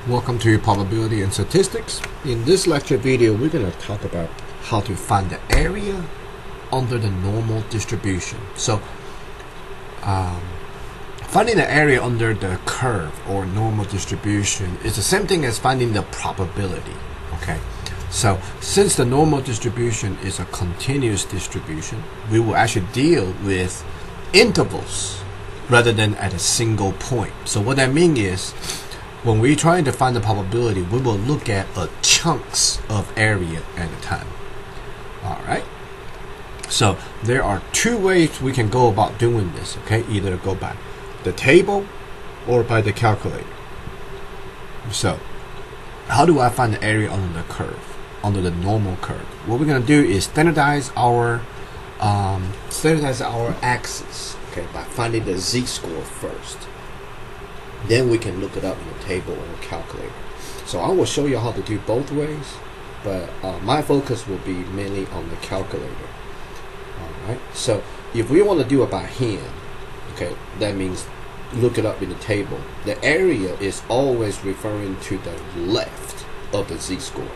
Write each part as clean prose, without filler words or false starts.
Welcome to Probability and Statistics. In this lecture video, we're going to talk about how to find the area under the normal distribution. So, finding the area under the curve or normal distribution is the same thing as finding the probability. Okay, so since the normal distribution is a continuous distribution, we will actually deal with intervals rather than at a single point. So what I mean is, when we're trying to find the probability, we will look at chunks of area at a time. Alright? So there are two ways we can go about doing this. Okay, either go by the table or by the calculator. So how do I find the area under the curve, under the normal curve? What we're going to do is standardize our axis, okay, by finding the z-score first. Then we can look it up in the table or calculator. So I will show you how to do both ways, but my focus will be mainly on the calculator. Alright, so if we want to do it by hand, okay, that means look it up in the table. The area is always referring to the left of the z-score.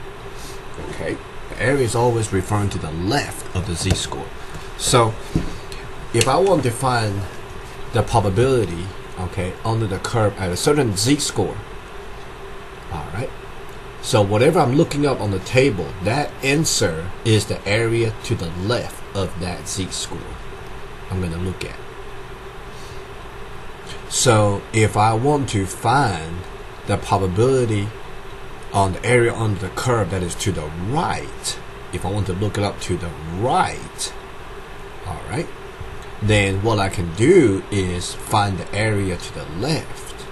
Okay, the area is always referring to the left of the z-score. So if I want to find the probability, okay, under the curve at a certain z-score, alright, so whatever I'm looking up on the table, that answer is the area to the left of that z-score I'm going to look at. So if I want to find the probability on the area under the curve that is to the right, if I want to look it up to the right, alright, then what I can do is find the area to the left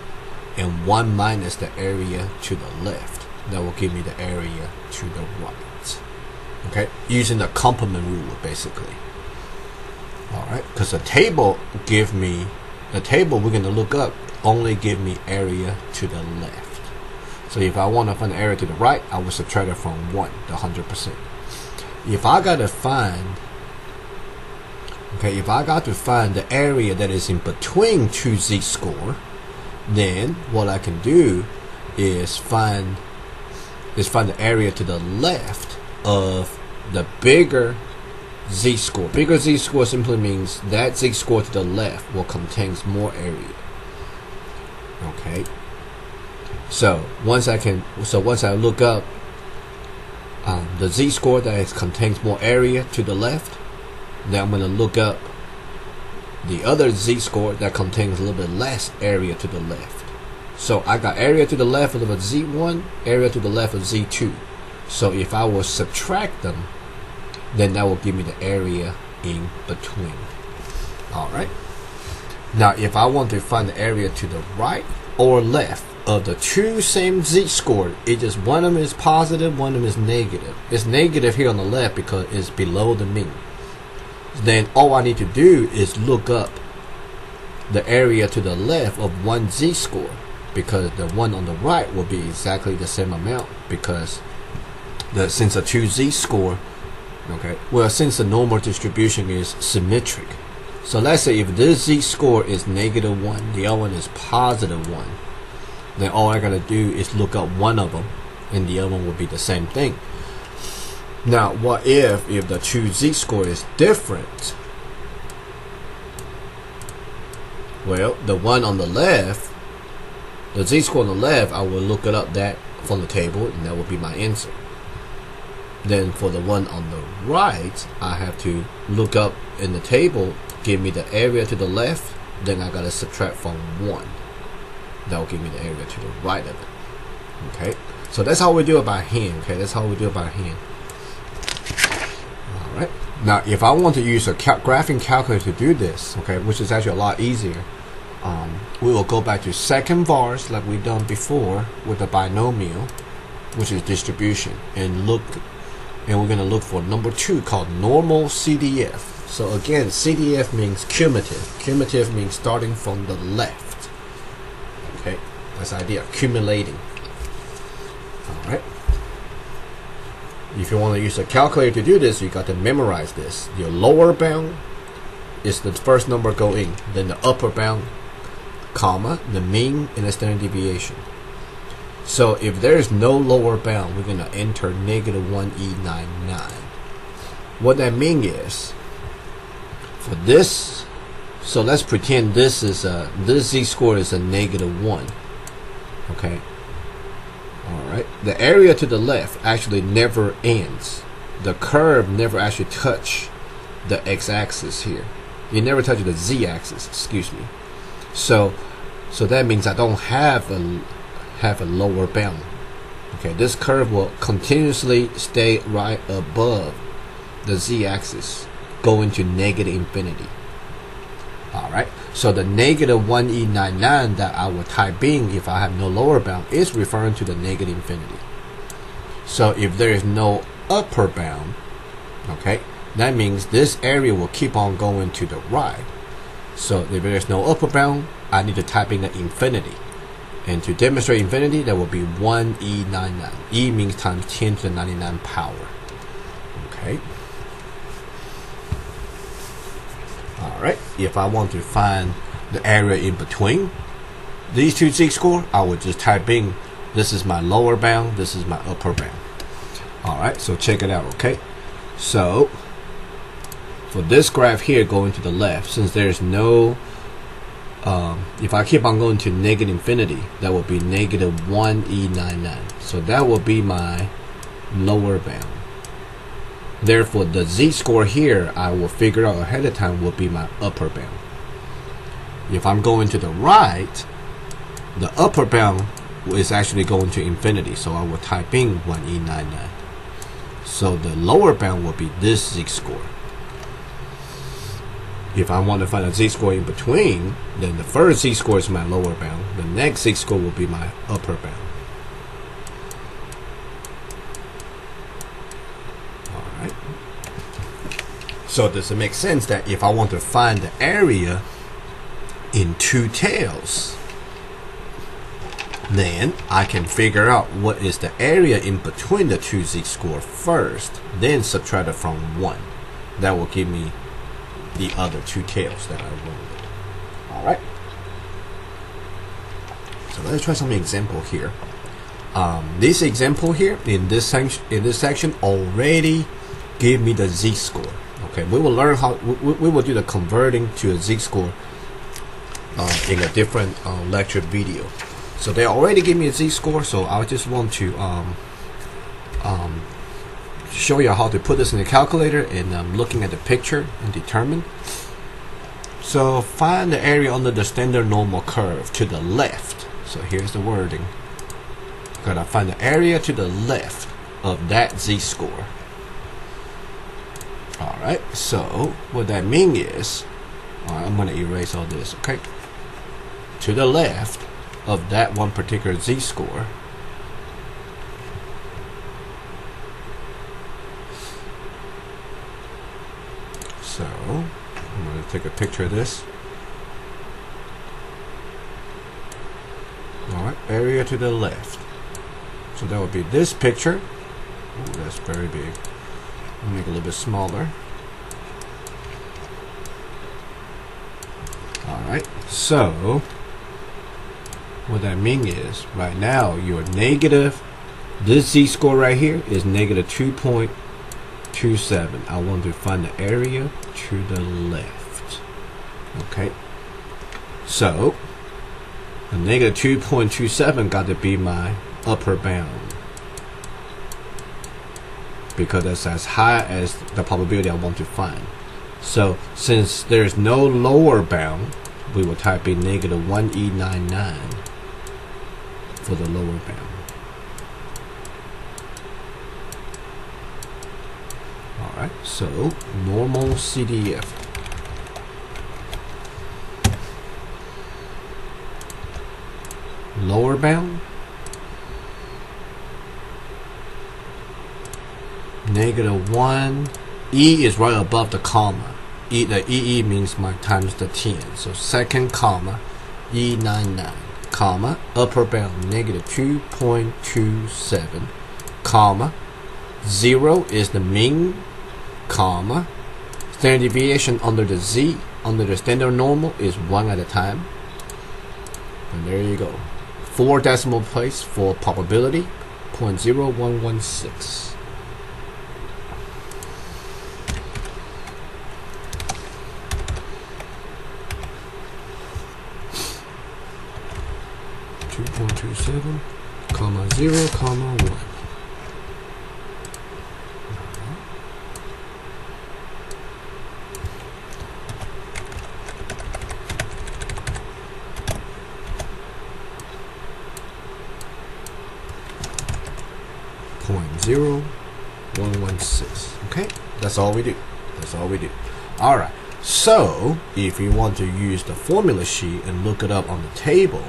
and 1 minus the area to the left. That will give me the area to the right. Okay, using the complement rule basically. Alright, because the table we're going to look up only give me area to the left. So if I want to find the area to the right, I will subtract it from 1, the 100%. If I got to find the area that is in between two z-score, then what I can do is find the area to the left of the bigger z-score. Bigger z-score simply means that z-score to the left will contains more area. Okay. So once I look up the z-score that contains more area to the left, then I'm going to look up the other z-score that contains a little bit less area to the left. So I got area to the left of z1, area to the left of z2. So if I will subtract them, then that will give me the area in between. Alright. Now if I want to find the area to the right or left of the two same z-score, it just one of them is positive, one of them is negative. It's negative here on the left because it's below the mean. Then all I need to do is look up the area to the left of one z-score, because the one on the right will be exactly the same amount, because since the two z-score, okay, well, since the normal distribution is symmetric. So let's say if this z-score is -1, the other one is +1, then all I gotta do is look up one of them and the other one will be the same thing. Now, what if the two z-score is different? Well, the one on the left, the z-score on the left, I will look it up that from the table, and that will be my answer. Then for the one on the right, I have to look up in the table, give me the area to the left, then I gotta subtract from 1. That will give me the area to the right of it. Okay, so that's how we do it by hand. Okay, that's how we do it by hand. Alright, now if I want to use a graphing calculator to do this, okay, which is actually a lot easier, we will go back to second vars like we've done before with the binomial, which is distribution, and we're going to look for number 2 called normal CDF. So again, CDF means cumulative. Cumulative means starting from the left. Okay, that's the idea, accumulating. Alright. If you want to use a calculator to do this, you got to memorize this. Your lower bound is the first number go in, then the upper bound, comma, the mean, and the standard deviation. So if there is no lower bound, we're going to enter negative 1e99. What that means is, for this, so let's pretend this is this z-score is a negative 1. Okay. Alright. The area to the left actually never ends. The curve never actually touch the x-axis here. It never touches the z-axis, excuse me. So that means I don't have a lower bound. Okay, this curve will continuously stay right above the z-axis, going to negative infinity. Alright, so the negative 1e99 that I will type in if I have no lower bound is referring to the negative infinity. So if there is no upper bound, okay, that means this area will keep on going to the right. So if there is no upper bound, I need to type in the infinity. And to demonstrate infinity, that will be 1e99. E means times 10 to the 99 power. Okay. Alright, if I want to find the area in between these two z-score, I would just type in, this is my lower bound, this is my upper bound. Alright, so check it out, okay? So, for this graph here going to the left, since there's no, if I keep on going to negative infinity, that will be negative 1e99. So that will be my lower bound. Therefore, the z-score here, I will figure out ahead of time, will be my upper bound. If I'm going to the right, the upper bound is actually going to infinity, so I will type in 1e99. So the lower bound will be this z-score. If I want to find a z-score in between, then the first z-score is my lower bound. The next z-score will be my upper bound. Alright. So does it make sense that if I want to find the area in two tails, then I can figure out what is the area in between the two z-score first, then subtract it from 1. That will give me the other two tails that I wanted. Alright. So let's try some example here. This example here in this section already gave me the z-score. Okay, we will learn how we will do the converting to a z-score in a different lecture video. So they already gave me a z-score, so I just want to show you how to put this in the calculator, and looking at the picture and determine. So find the area under the standard normal curve to the left. So here's the wording. Gotta find the area to the left of that z-score. Alright, so what that means is, I'm gonna erase all this, okay? To the left of that one particular z-score, so I'm going to take a picture of this. Alright, area to the left. So that would be this picture. Ooh, that's very big. I'll make it a little bit smaller. Alright, so what that means is, right now, your negative, this z-score right here is negative 2.27. I want to find the area to the left. Okay. So, the negative 2.27 got to be my upper bound, because that's as high as the probability I want to find. So, since there's no lower bound, we will type in negative 1e99 for the lower bound. Alright, so normal CDF. Lower bound, negative 1. E is right above the comma. The EE means my times the 10. So second comma, E99, comma, upper bound, negative 2.27, comma, 0 is the mean, comma, standard deviation under the Z, under the standard normal is 1 at a time. And there you go. 4 decimal place for probability, 0.0116. .27, comma 0, comma 1. 0.0116. Okay, that's all we do. That's all we do. All right. So if you want to use the formula sheet and look it up on the table,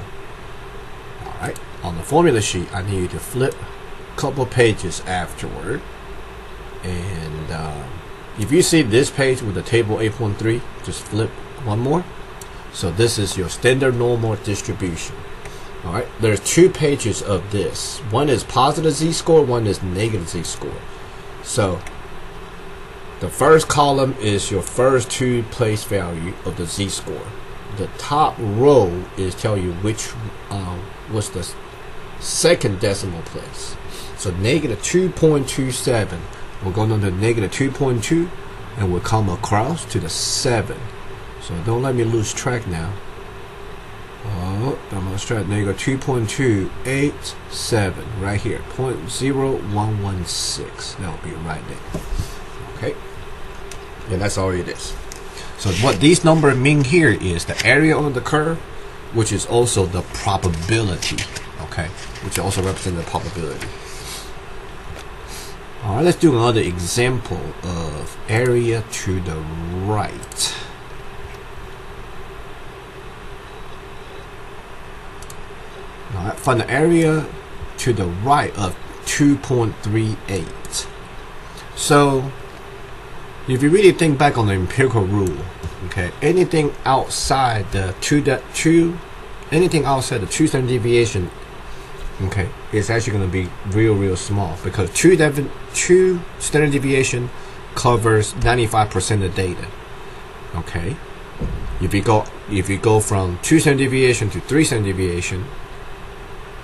all right, on the formula sheet, I need you to flip a couple pages afterward. And if you see this page with the table 8.3, just flip one more. So this is your standard normal distribution. All right, there's 2 pages of this. One is positive z-score, one is negative z-score. So the first column is your first 2 place value of the z-score. The top row is tell you which what's the second decimal place. So negative 2.27 will go down to negative 2.2 and will come across to the 7. So don't let me lose track now. I'm going to start negative 2.287 right here, 0.0116. That will be right there. Okay. Yeah, that's all it is. So what these numbers mean here is the area on the curve, which is also the probability. Okay, which also represents the probability. All right, let's do another example of area to the right. All right, find the area to the right of 2.38. So if you really think back on the empirical rule, okay, anything outside the anything outside the 2 standard deviation, okay, is actually going to be real small, because 2 standard deviation covers 95% of data. Okay, if you go from 2 standard deviation to 3 standard deviation,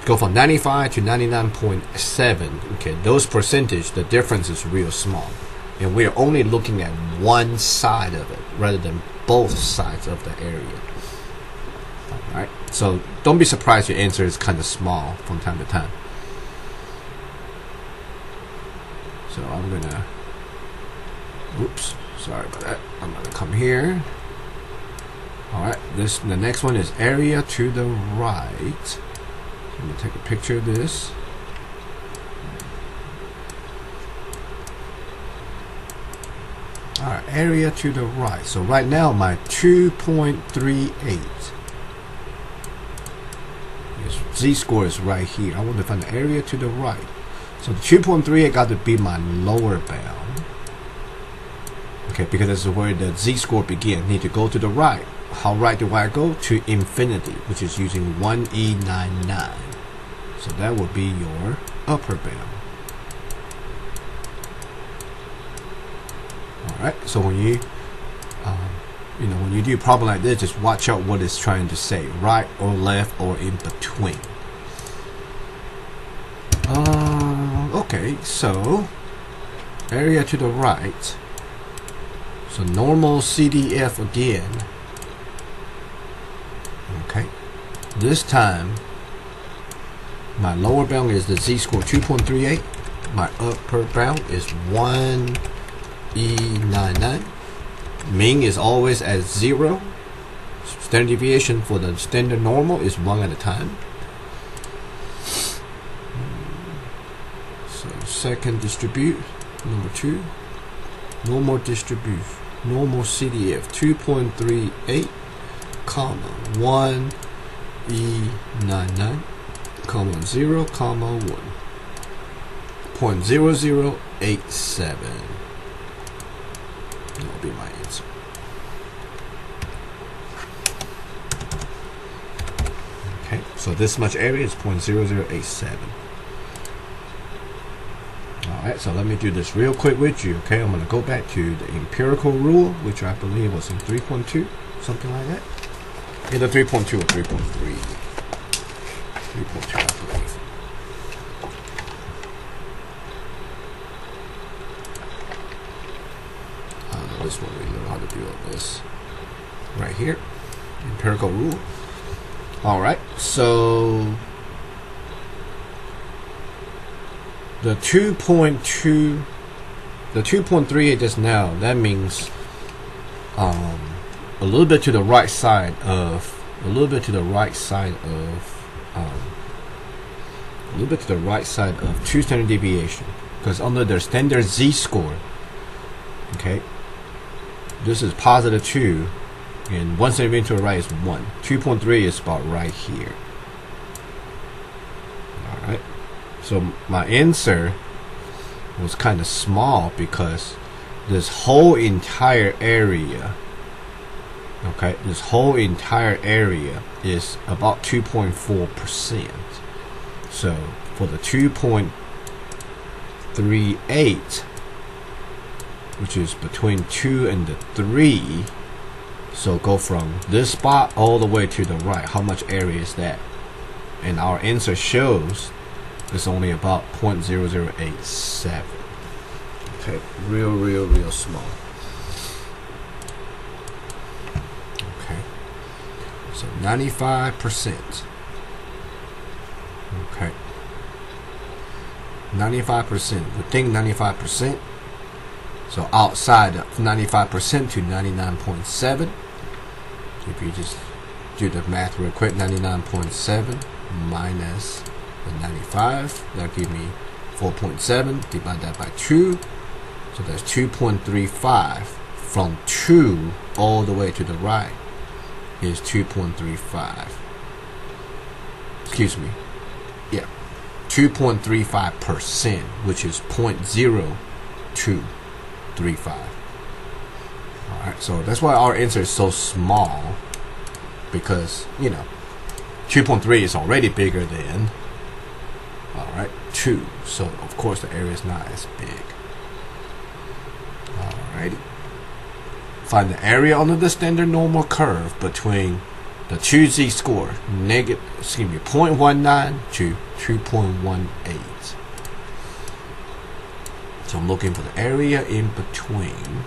go from 95 to 99.7. Okay, those percentage, the difference is real small, and we're only looking at one side of it rather than both sides of the area. All right, so don't be surprised your answer is kind of small from time to time. So I'm gonna, oops, sorry about that. I'm gonna come here. All right, the next one is area to the right. Let me take a picture of this. Alright, area to the right. So right now my 2.38 z-score is right here. I want to find the area to the right. So the 2.38 got to be my lower bound. Okay, because this is where the z-score begins. Need to go to the right. How right do I go? To infinity, which is using 1e99. So that would be your upper bound. All right. So when you, when you do a problem like this, just watch out what it's trying to say, right or left or in between. Okay. So area to the right. So normal CDF again. Okay, this time my lower bound is the z-score 2.38. My upper bound is 1e99. Mean is always at 0. Standard deviation for the standard normal is 1 at a time. So second distribute, number 2, normal distribute, normal CDF 2.38. Comma 1e99, comma 0, comma 1, 0.0087. That'll be my answer. Okay, so this much area is 0.0087. Alright, so let me do this real quick with you. Okay, I'm going to go back to the empirical rule, which I believe was in 3.2, something like that. Either 3.2 or 3.3. 3.2, I believe. This one we learn how to do all this right here. Empirical rule. Alright, so the 2.38 just now, that means a little bit to the right side of a little bit to the right side of 2 standard deviation, because under their standard z-score, okay, this is positive 2 and 1 centimeter to the right is 1. 2.3 is about right here. Alright, so my answer was kind of small because this whole entire area, okay, this whole entire area is about 2.4%. So for the 2.38, which is between 2 and the 3, so go from this spot all the way to the right, how much area is that? And our answer shows it's only about 0.0087. Okay, real small. Okay, so 95%. Okay, 95%. We think 95%. So outside of 95% to 99.7. If you just do the math real quick, 99.7 minus the 95, that'll give me 4.7. Divide that by 2. So that's 2.35. From 2 all the way to the right is 2.35. Excuse me. Yeah. 2.35%, which is 0.0235. Alright, so that's why our answer is so small, because, you know, 2.3 is already bigger than, alright, 2. So, of course, the area is not as big. Alrighty. Find the area under the standard normal curve between the 2z score, negative, excuse me, 0.19 to 2.18. So I'm looking for the area in between.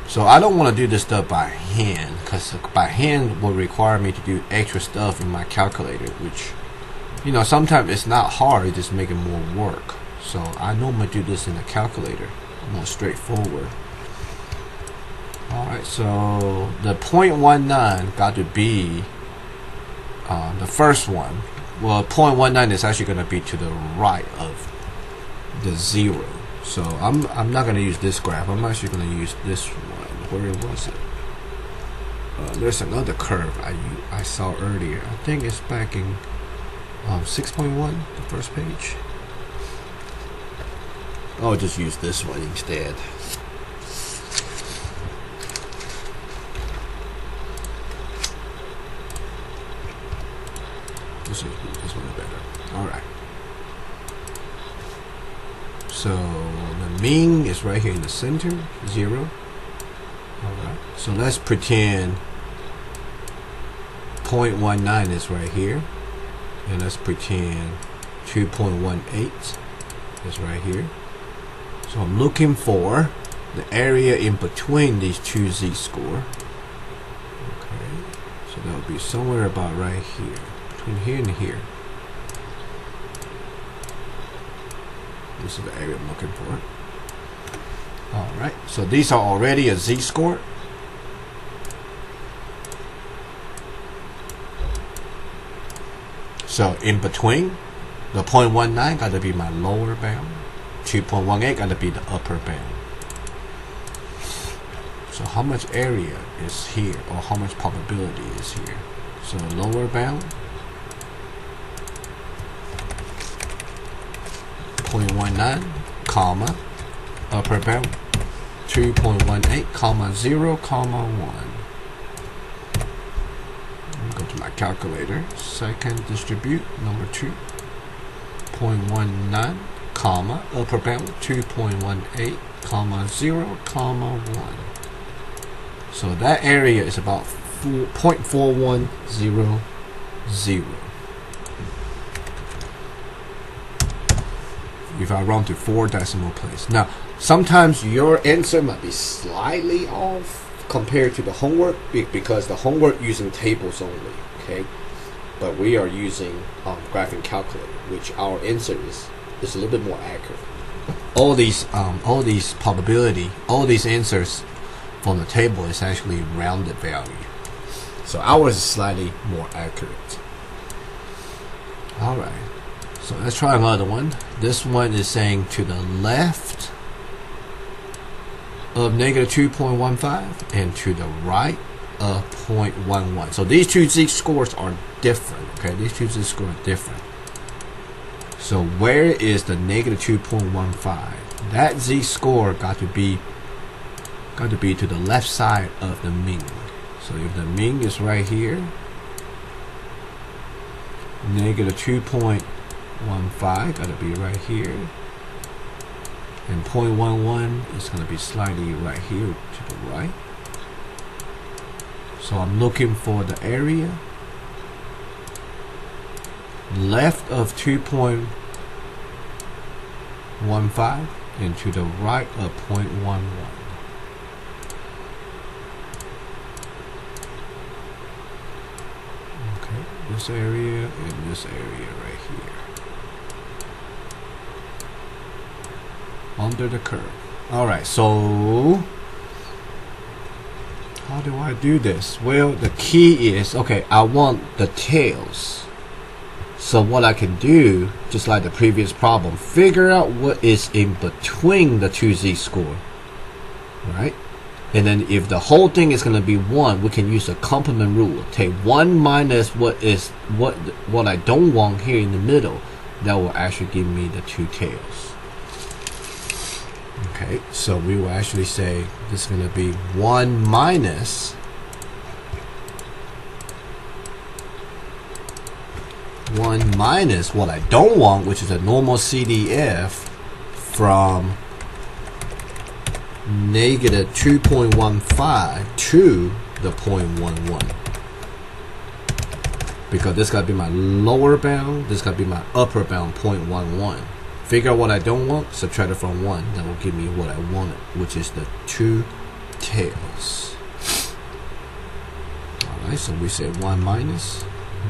So I don't want to do this stuff by hand, because by hand will require me to do extra stuff in my calculator, which, you know, sometimes it's not hard, it's just making more work. So I normally do this in a calculator, more straightforward. Alright, so the 0.19 got to be the first one. Well, 0.19 is actually going to be to the right of the 0. So I'm not going to use this graph. I'm actually going to use this one. Where was it? There's another curve I saw earlier. I think it's back in 6.1, the first page. I'll just use this one instead. This one is better. Alright. So the mean is right here in the center, 0. Alright. So let's pretend 0.19 is right here. And let's pretend 2.18 is right here. So I'm looking for the area in between these two z-score. Okay. So that would be somewhere about right here. Between here and here. This is the area I'm looking for. Alright, so these are already a z-score. So in between, the 0.19 got to be my lower bound. 2.18 got to be the upper bound. So how much area is here, or how much probability is here? So lower bound, 0.19, comma, upper bound, 2.18, comma, 0, comma, 1. Go to my calculator. Second distribute, number 2, 0.19, comma, upper bound, 2.18, comma, 0, comma, 1. So that area is about 0.4103. 0. If I round to 4 decimal place. Now, sometimes your answer might be slightly off compared to the homework because the homework using tables only, okay? But we are using graphing calculator, which our answer is a little bit more accurate. All these probability, all these answers from the table is actually rounded value. So ours is slightly more accurate. All right. So let's try another one. This one is saying to the left of -2.15 and to the right of 0.11. So these two z-scores are different. Okay, these two z-scores are different. So where is the -2.15? That z-score got to be to the left side of the mean. So if the mean is right here, -2.15 got to be right here, and 0.11 is going to be slightly right here to the right. So I'm looking for the area left of 2.15 and to the right of 0.11. Okay, this area and this area right here. Under the curve. Alright, so how do I do this? Well, the key is, okay, I want the tails. So what I can do, just like the previous problem, figure out what is in between the two z-score, right? And then if the whole thing is going to be 1, we can use the complement rule. Take 1 minus what I don't want here in the middle. That will actually give me the two tails. Okay, so we will actually say this is going to be 1 minus 1 minus what I don't want, which is a normal CDF from -2.15 to the 0.11. Because this got to be my lower bound, this got to be my upper bound, 0.11. Figure out what I don't want, subtract it from 1. That will give me what I wanted, which is the two tails. Alright, so we say 1 minus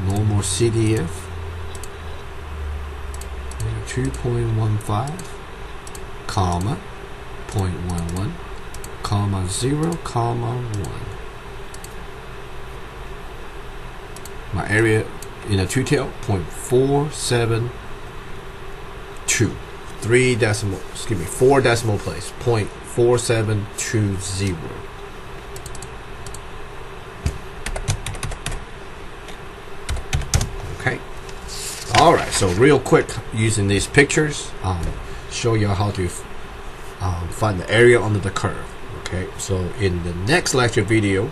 normal CDF 2.15 comma 0.11 comma 0 comma 1. My area in a two-tail 0.472. 4 decimal place 0.4720. Okay. Alright, so real quick, using these pictures, show you how to find the area under the curve. Okay, so in the next lecture video,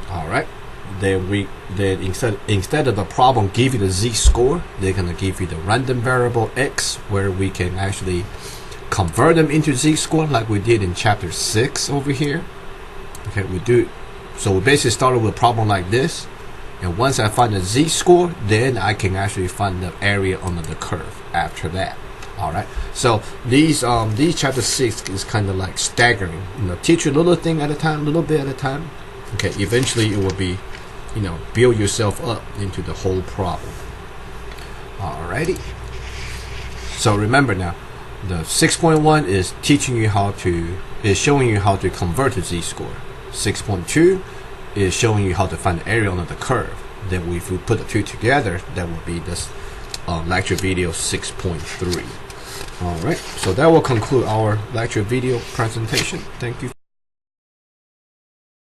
alright, then instead of the problem give you the z-score, they're gonna give you the random variable x, where we can actually convert them into z-score like we did in chapter 6 over here. Okay, so we basically started with a problem like this, and once I find the z-score, then I can actually find the area under the curve after that. Alright, so these chapter 6 is kind of like staggering, teach you a little thing at a time, a little bit at a time. Okay, eventually it will be, build yourself up into the whole problem. Alrighty, so remember now, the 6.1 is showing you how to convert to z-score. 6.2 is showing you how to find the area under the curve. Then if we put the two together, that will be this lecture video 6.3. Alright, so that will conclude our lecture video presentation. Thank you.